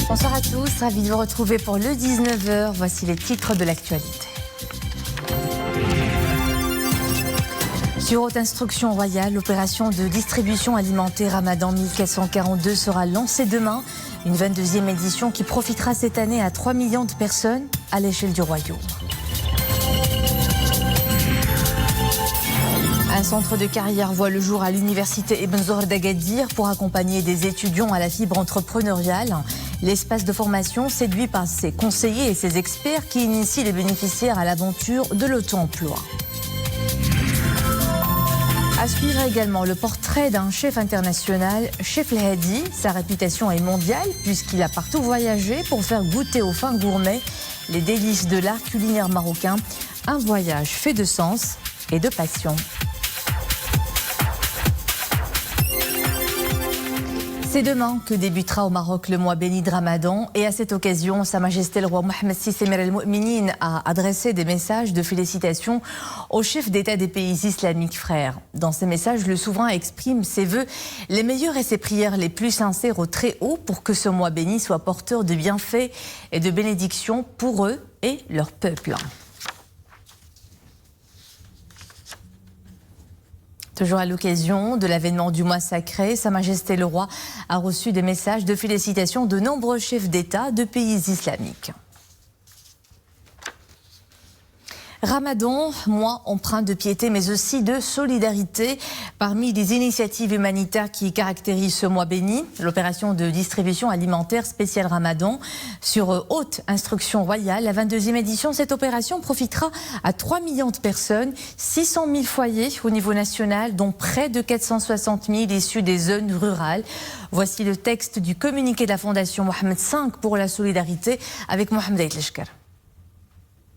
Bonsoir à tous, ravi de vous retrouver pour le 19h. Voici les titres de l'actualité. Sur haute instruction royale, l'opération de distribution alimentaire Ramadan 1442 sera lancée demain. Une 22e édition qui profitera cette année à 3 millions de personnes à l'échelle du royaume. Un centre de carrière voit le jour à l'université Ibn Zohr d'Agadir pour accompagner des étudiants à la fibre entrepreneuriale. L'espace de formation séduit par ses conseillers et ses experts qui initient les bénéficiaires à l'aventure de l'auto-emploi. À suivre également le portrait d'un chef international, Chef El Hadi. Sa réputation est mondiale puisqu'il a partout voyagé pour faire goûter aux fins gourmets les délices de l'art culinaire marocain. Un voyage fait de sens et de passion. C'est demain que débutera au Maroc le mois béni de Ramadan et à cette occasion, Sa Majesté le roi Mohammed VI Emir el-Mo'minin a adressé des messages de félicitations aux chefs d'État des pays islamiques frères. Dans ces messages, le souverain exprime ses vœux les meilleurs et ses prières les plus sincères au Très-Haut pour que ce mois béni soit porteur de bienfaits et de bénédictions pour eux et leur peuple. Toujours à l'occasion de l'avènement du mois sacré, Sa Majesté le Roi a reçu des messages de félicitations de nombreux chefs d'État de pays islamiques. Ramadan, mois empreint de piété mais aussi de solidarité. Parmi les initiatives humanitaires qui caractérisent ce mois béni, l'opération de distribution alimentaire spéciale Ramadan sur haute instruction royale. La 22e édition, cette opération profitera à 3 millions de personnes, 600 000 foyers au niveau national, dont près de 460 000 issus des zones rurales. Voici le texte du communiqué de la Fondation Mohammed V pour la solidarité avec Mohamed Aït-Leshkar.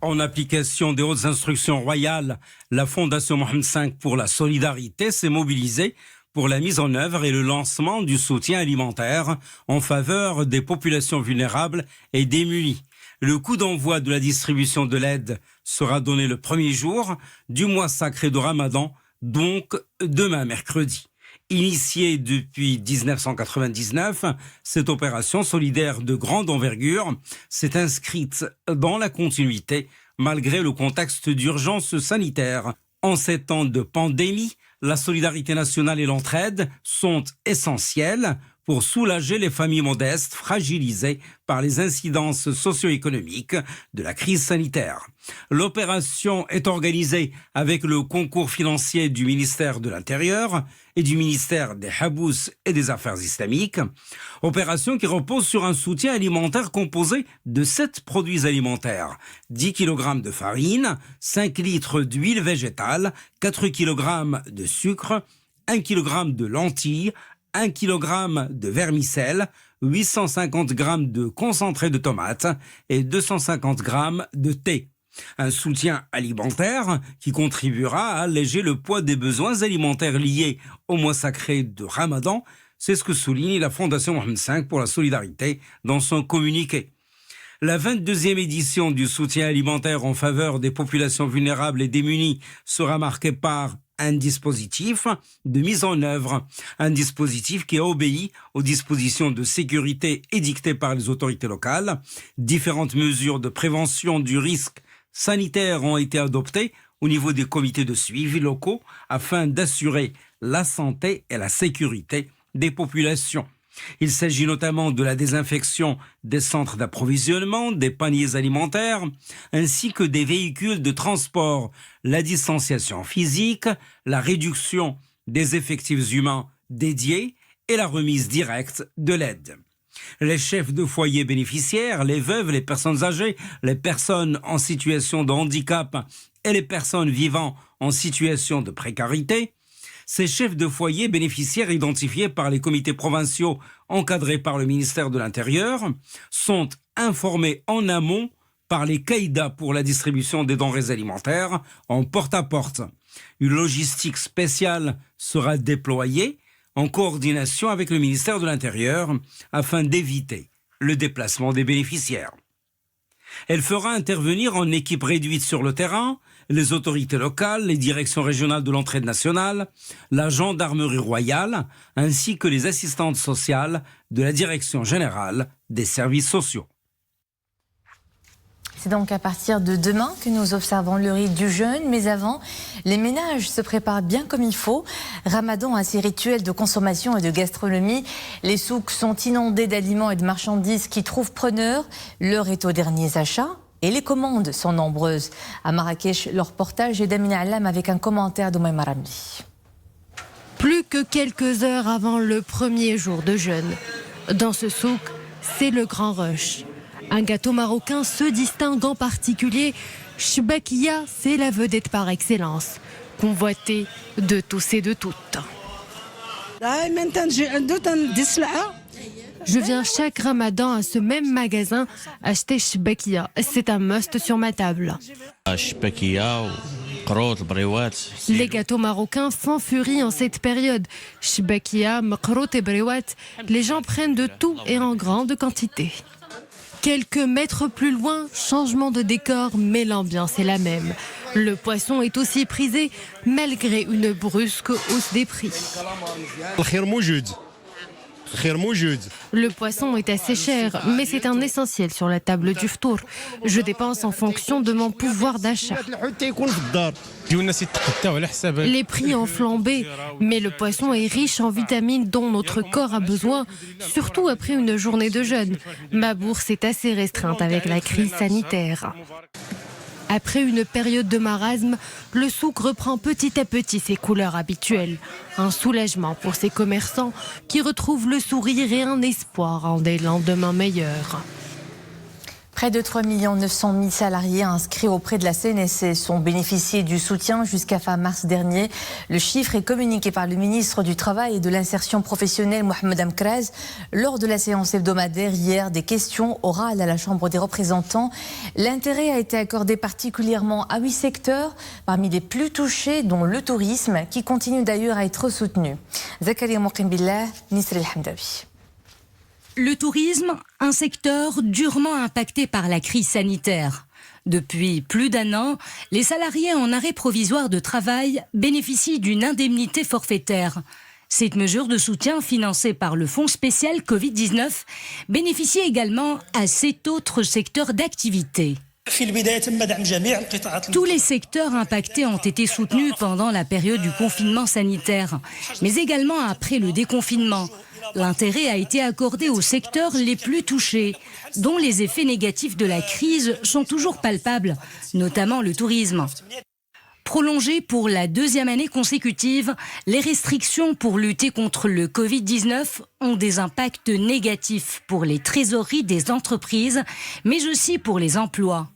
En application des hautes instructions royales, la Fondation Mohammed V pour la solidarité s'est mobilisée pour la mise en œuvre et le lancement du soutien alimentaire en faveur des populations vulnérables et démunies. Le coup d'envoi de la distribution de l'aide sera donné le premier jour du mois sacré de Ramadan, donc demain mercredi. Initiée depuis 1999, cette opération solidaire de grande envergure s'est inscrite dans la continuité malgré le contexte d'urgence sanitaire. En ces temps de pandémie, la solidarité nationale et l'entraide sont essentielles pour soulager les familles modestes fragilisées par les incidences socio-économiques de la crise sanitaire. L'opération est organisée avec le concours financier du ministère de l'Intérieur et du ministère des Habous et des Affaires islamiques. Opération qui repose sur un soutien alimentaire composé de 7 produits alimentaires, 10 kg de farine, 5 litres d'huile végétale, 4 kg de sucre, 1 kg de lentilles, 1 kg de vermicelle, 850 g de concentré de tomate et 250 g de thé. Un soutien alimentaire qui contribuera à alléger le poids des besoins alimentaires liés au mois sacré de Ramadan. C'est ce que souligne la Fondation Mohammed V pour la solidarité dans son communiqué. La 22e édition du soutien alimentaire en faveur des populations vulnérables et démunies sera marquée par un dispositif de mise en œuvre, un dispositif qui obéit aux dispositions de sécurité édictées par les autorités locales. Différentes mesures de prévention du risque sanitaire ont été adoptées au niveau des comités de suivi locaux afin d'assurer la santé et la sécurité des populations. Il s'agit notamment de la désinfection des centres d'approvisionnement, des paniers alimentaires, ainsi que des véhicules de transport, la distanciation physique, la réduction des effectifs humains dédiés et la remise directe de l'aide. Les chefs de foyer bénéficiaires, les veuves, les personnes âgées, les personnes en situation de handicap et les personnes vivant en situation de précarité, ces chefs de foyer bénéficiaires identifiés par les comités provinciaux encadrés par le ministère de l'Intérieur sont informés en amont par les caïdas pour la distribution des denrées alimentaires en porte-à-porte. Une logistique spéciale sera déployée en coordination avec le ministère de l'Intérieur afin d'éviter le déplacement des bénéficiaires. Elle fera intervenir en équipe réduite sur le terrain les autorités locales, les directions régionales de l'entraide nationale, la gendarmerie royale, ainsi que les assistantes sociales de la Direction générale des services sociaux. C'est donc à partir de demain que nous observons le rite du jeûne, mais avant, les ménages se préparent bien comme il faut. Ramadan a ses rituels de consommation et de gastronomie. Les souks sont inondés d'aliments et de marchandises qui trouvent preneurs. L'heure est aux derniers achats et les commandes sont nombreuses. À Marrakech, le reportage est d'Amina Allam avec un commentaire d'Oumaima Ramli. Plus que quelques heures avant le premier jour de jeûne. Dans ce souk, c'est le grand rush. Un gâteau marocain se distingue en particulier. Chbakia, c'est la vedette par excellence, convoitée de tous et de toutes. Je viens chaque ramadan à ce même magasin acheter chbakia. C'est un must sur ma table. Les gâteaux marocains font furie en cette période. Chbakia, mqrout et brewat, les gens prennent de tout et en grande quantité. Quelques mètres plus loin, changement de décor, mais l'ambiance est la même. Le poisson est aussi prisé, malgré une brusque hausse des prix. Le poisson est assez cher, mais c'est un essentiel sur la table du ftour. Je dépense en fonction de mon pouvoir d'achat. Les prix ont flambé, mais le poisson est riche en vitamines dont notre corps a besoin, surtout après une journée de jeûne. Ma bourse est assez restreinte avec la crise sanitaire. Après une période de marasme, le souk reprend petit à petit ses couleurs habituelles. Un soulagement pour ces commerçants qui retrouvent le sourire et un espoir en des lendemains meilleurs. Près de 3 900 000 salariés inscrits auprès de la CNSS ont bénéficié du soutien jusqu'à fin mars dernier. Le chiffre est communiqué par le ministre du Travail et de l'Insertion professionnelle, Mohamed Amkraz, lors de la séance hebdomadaire hier des questions orales à la Chambre des représentants. L'intérêt a été accordé particulièrement à 8 secteurs, parmi les plus touchés, dont le tourisme, qui continue d'ailleurs à être soutenu. Zakaria Mouqimbillah, Nisri El-Hamdawi. Le tourisme, un secteur durement impacté par la crise sanitaire. Depuis plus d'1 an, les salariés en arrêt provisoire de travail bénéficient d'une indemnité forfaitaire. Cette mesure de soutien financée par le Fonds spécial Covid-19 bénéficie également à 7 autres secteurs d'activité. Tous les secteurs impactés ont été soutenus pendant la période du confinement sanitaire, mais également après le déconfinement. L'intérêt a été accordé aux secteurs les plus touchés, dont les effets négatifs de la crise sont toujours palpables, notamment le tourisme. Prolongées pour la 2e année consécutive, les restrictions pour lutter contre le Covid-19 ont des impacts négatifs pour les trésoreries des entreprises, mais aussi pour les emplois.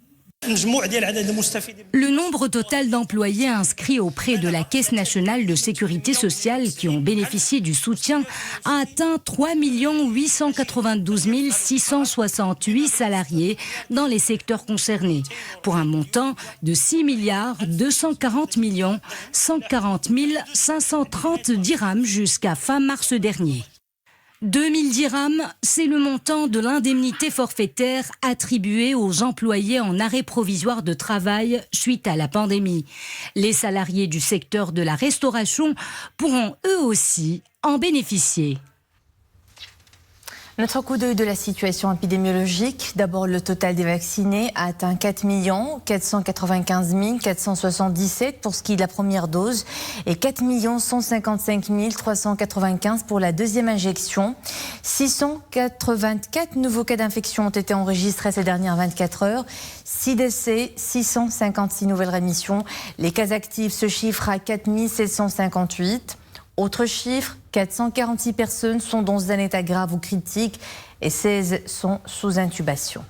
Le nombre total d'employés inscrits auprès de la Caisse nationale de sécurité sociale qui ont bénéficié du soutien a atteint 3 892 668 salariés dans les secteurs concernés, pour un montant de 6 240 140 530 dirhams jusqu'à fin mars dernier. 2000 dirhams, c'est le montant de l'indemnité forfaitaire attribuée aux employés en arrêt provisoire de travail suite à la pandémie. Les salariés du secteur de la restauration pourront eux aussi en bénéficier. Notre coup d'œil de la situation épidémiologique. D'abord, le total des vaccinés a atteint 4 495 477 pour ce qui est de la première dose et 4 155 395 pour la deuxième injection. 684 nouveaux cas d'infection ont été enregistrés ces dernières 24 heures. 6 décès, 656 nouvelles rémissions. Les cas actifs se chiffrent à 4 758. Autre chiffre, 446 personnes sont dans un état grave ou critique et 16 sont sous intubation.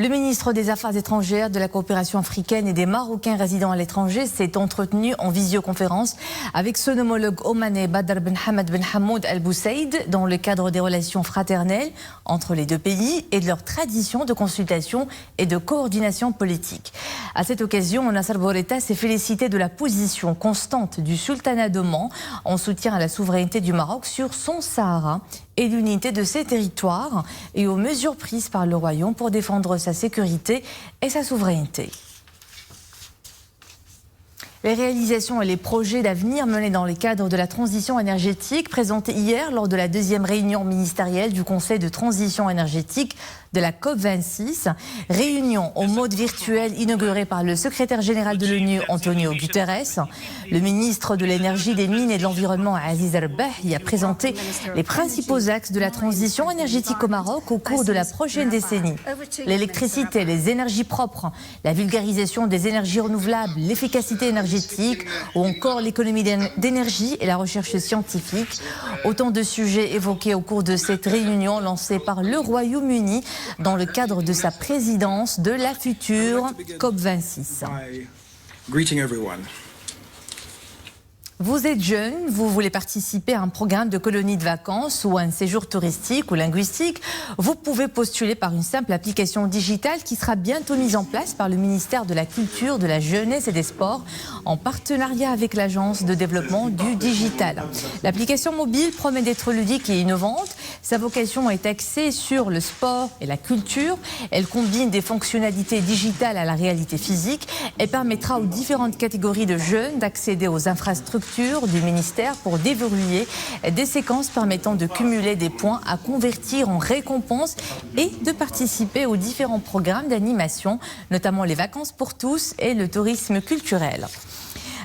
Le ministre des Affaires étrangères, de la coopération africaine et des Marocains résidant à l'étranger s'est entretenu en visioconférence avec son homologue omanais Badr Ben Hamad Ben Hamoud Al Boussaïd dans le cadre des relations fraternelles entre les deux pays et de leur tradition de consultation et de coordination politique. À cette occasion, Nasser Bourita s'est félicité de la position constante du sultanat d'Oman en soutien à la souveraineté du Maroc sur son Sahara et l'unité de ses territoires et aux mesures prises par le royaume pour défendre sa sécurité et sa souveraineté. Les réalisations et les projets d'avenir menés dans le cadre de la transition énergétique présentés hier lors de la deuxième réunion ministérielle du Conseil de transition énergétique de la COP26. Réunion au mode virtuel inaugurée par le secrétaire général de l'ONU, Antonio Guterres. Le ministre de l'Énergie, des Mines et de l'Environnement, Aziz Rabah, y a présenté les principaux axes de la transition énergétique au Maroc au cours de la prochaine décennie. L'électricité, les énergies propres, la vulgarisation des énergies renouvelables, l'efficacité énergétique ou encore l'économie d'énergie et la recherche scientifique. Autant de sujets évoqués au cours de cette réunion lancée par le Royaume-Uni dans le cadre de sa présidence de la future COP26. Vous êtes jeune, vous voulez participer à un programme de colonie de vacances ou à un séjour touristique ou linguistique, vous pouvez postuler par une simple application digitale qui sera bientôt mise en place par le ministère de la Culture, de la Jeunesse et des Sports en partenariat avec l'Agence de développement du digital. L'application mobile promet d'être ludique et innovante. Sa vocation est axée sur le sport et la culture. Elle combine des fonctionnalités digitales à la réalité physique et permettra aux différentes catégories de jeunes d'accéder aux infrastructures du ministère pour déverrouiller des séquences permettant de cumuler des points à convertir en récompenses et de participer aux différents programmes d'animation, notamment les vacances pour tous et le tourisme culturel.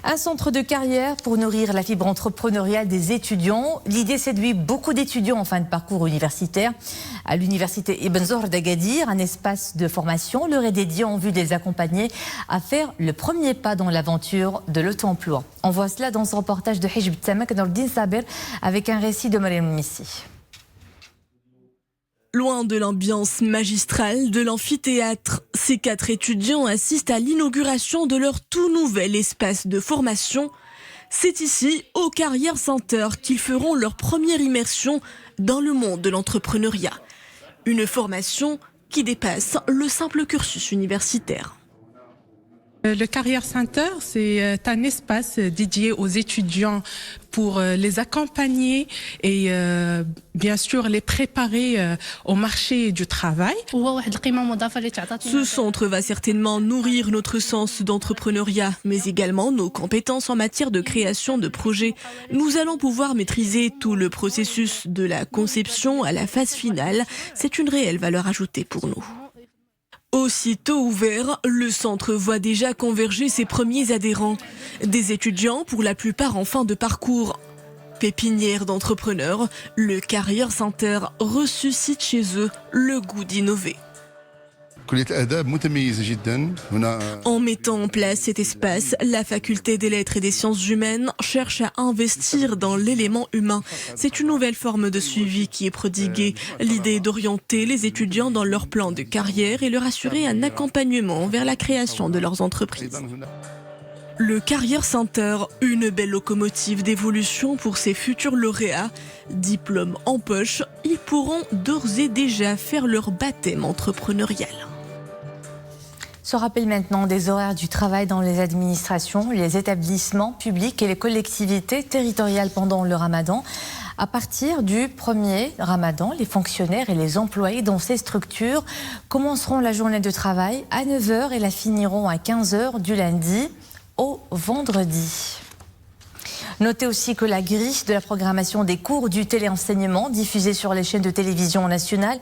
Un centre de carrière pour nourrir la fibre entrepreneuriale des étudiants. L'idée séduit beaucoup d'étudiants en fin de parcours universitaire. À l'université Ibn Zohr d'Agadir, un espace de formation leur est dédié en vue de les accompagner à faire le premier pas dans l'aventure de l'auto-emploi. On voit cela dans ce reportage de Hijb Tsamak Nordin Saber avec un récit de Mariam Missi. Loin de l'ambiance magistrale de l'amphithéâtre, ces 4 étudiants assistent à l'inauguration de leur tout nouvel espace de formation. C'est ici, au Career Center, qu'ils feront leur première immersion dans le monde de l'entrepreneuriat. Une formation qui dépasse le simple cursus universitaire. Le Career Center, c'est un espace dédié aux étudiants pour les accompagner et bien sûr les préparer au marché du travail. Ce centre va certainement nourrir notre sens d'entrepreneuriat, mais également nos compétences en matière de création de projets. Nous allons pouvoir maîtriser tout le processus de la conception à la phase finale. C'est une réelle valeur ajoutée pour nous. Aussitôt ouvert, le centre voit déjà converger ses premiers adhérents. Des étudiants, pour la plupart en fin de parcours. Pépinière d'entrepreneurs, le Career Center ressuscite chez eux le goût d'innover. En mettant en place cet espace, la faculté des lettres et des sciences humaines cherche à investir dans l'élément humain. C'est une nouvelle forme de suivi qui est prodiguée. L'idée est d'orienter les étudiants dans leur plan de carrière et leur assurer un accompagnement vers la création de leurs entreprises. Le Career Center, une belle locomotive d'évolution pour ces futurs lauréats. Diplôme en poche, ils pourront d'ores et déjà faire leur baptême entrepreneurial. Se rappelle maintenant des horaires du travail dans les administrations, les établissements publics et les collectivités territoriales pendant le Ramadan. À partir du 1er Ramadan, les fonctionnaires et les employés dans ces structures commenceront la journée de travail à 9h et la finiront à 15h du lundi au vendredi. Notez aussi que la grille de la programmation des cours du téléenseignement diffusés sur les chaînes de télévision nationales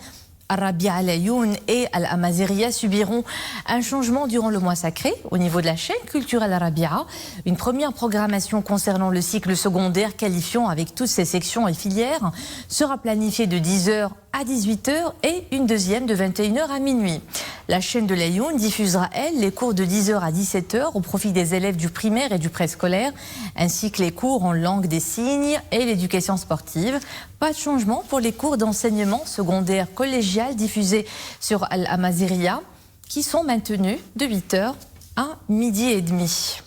Al-Rabia Al-Ayoun et Al-Amaziria subiront un changement durant le mois sacré au niveau de la chaîne culturelle Al-Rabia. Une première programmation concernant le cycle secondaire qualifiant avec toutes ses sections et filières sera planifiée de 10h à 18h et une deuxième de 21h à minuit. La chaîne de l'Ayoun diffusera, elle, les cours de 10h à 17h au profit des élèves du primaire et du préscolaire, ainsi que les cours en langue des signes et l'éducation sportive. Pas de changement pour les cours d'enseignement secondaire collégial diffusés sur Al-Amaziria, qui sont maintenus de 8h à 12h30.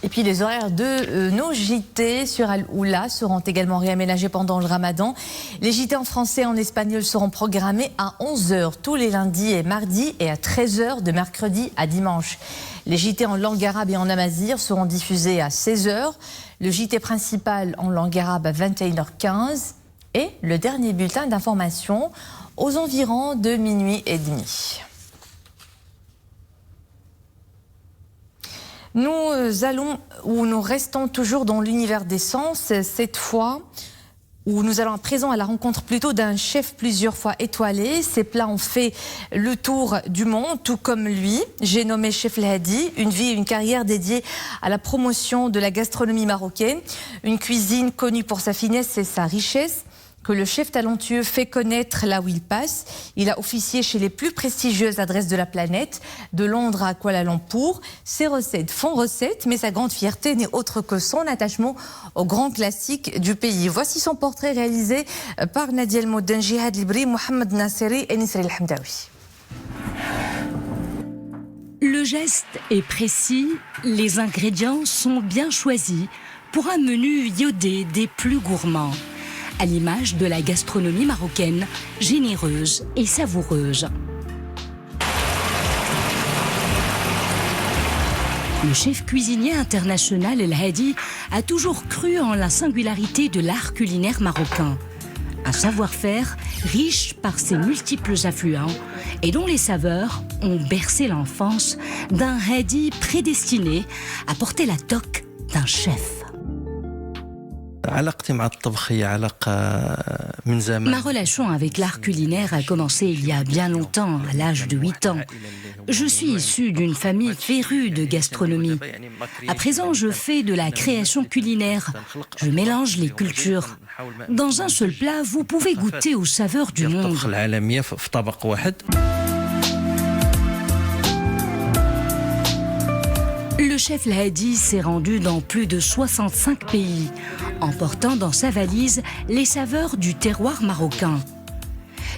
Et puis les horaires de nos JT sur Al-Oula seront également réaménagés pendant le Ramadan. Les JT en français et en espagnol seront programmés à 11h tous les lundis et mardis et à 13h de mercredi à dimanche. Les JT en langue arabe et en amazigh seront diffusés à 16h. Le JT principal en langue arabe à 21h15 et le dernier bulletin d'information aux environs de minuit et demi. Nous restons toujours dans l'univers des sens, cette fois où nous allons à présent à la rencontre plutôt d'un chef plusieurs fois étoilé. Ses plats ont fait le tour du monde, tout comme lui. J'ai nommé Chef El Hadi, une vie et une carrière dédiée à la promotion de la gastronomie marocaine. Une cuisine connue pour sa finesse et sa richesse, que le chef talentueux fait connaître là où il passe. Il a officié chez les plus prestigieuses adresses de la planète, de Londres à Kuala Lumpur. Ses recettes font recette, mais sa grande fierté n'est autre que son attachement aux grands classiques du pays. Voici son portrait réalisé par Nadia El Moudane, Jihad Libri, Mohamed Nasseri et Nisri El Hamdawi. Le geste est précis, les ingrédients sont bien choisis pour un menu iodé des plus gourmands, à l'image de la gastronomie marocaine, généreuse et savoureuse. Le chef cuisinier international El Hadi a toujours cru en la singularité de l'art culinaire marocain. Un savoir-faire riche par ses multiples affluents et dont les saveurs ont bercé l'enfance d'un Hadi prédestiné à porter la toque d'un chef. Ma relation avec l'art culinaire a commencé il y a bien longtemps, à l'âge de 8 ans. Je suis issue d'une famille férue de gastronomie. À présent, je fais de la création culinaire. Je mélange les cultures. Dans un seul plat, vous pouvez goûter aux saveurs du monde. Le chef El Hadi s'est rendu dans plus de 65 pays, emportant dans sa valise les saveurs du terroir marocain.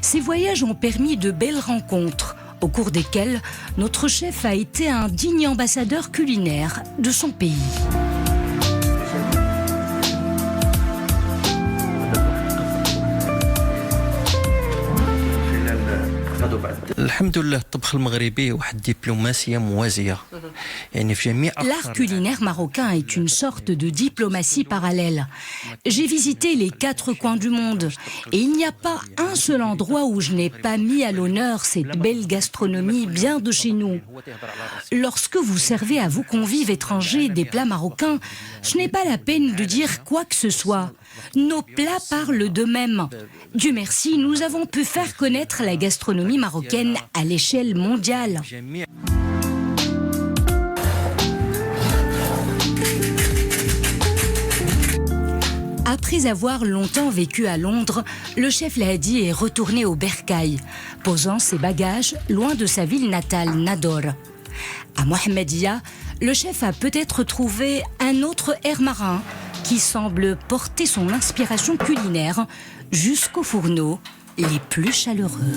Ces voyages ont permis de belles rencontres, au cours desquelles notre chef a été un digne ambassadeur culinaire de son pays. L'art culinaire marocain est une sorte de diplomatie parallèle. J'ai visité les 4 coins du monde et il n'y a pas un seul endroit où je n'ai pas mis à l'honneur cette belle gastronomie bien de chez nous. Lorsque vous servez à vos convives étrangers des plats marocains, ce n'est pas la peine de dire quoi que ce soit. Nos plats parlent d'eux-mêmes. Dieu merci, nous avons pu faire connaître la gastronomie marocaine à l'échelle mondiale. Après avoir longtemps vécu à Londres, le chef El Hadi est retourné au Bercail, posant ses bagages loin de sa ville natale, Nador. À Mohammedia, le chef a peut-être trouvé un autre air marin qui semble porter son inspiration culinaire jusqu'aux fourneaux les plus chaleureux.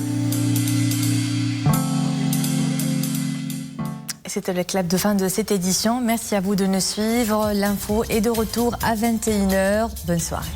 C'était le clap de fin de cette édition. Merci à vous de nous suivre. L'info est de retour à 21h. Bonne soirée.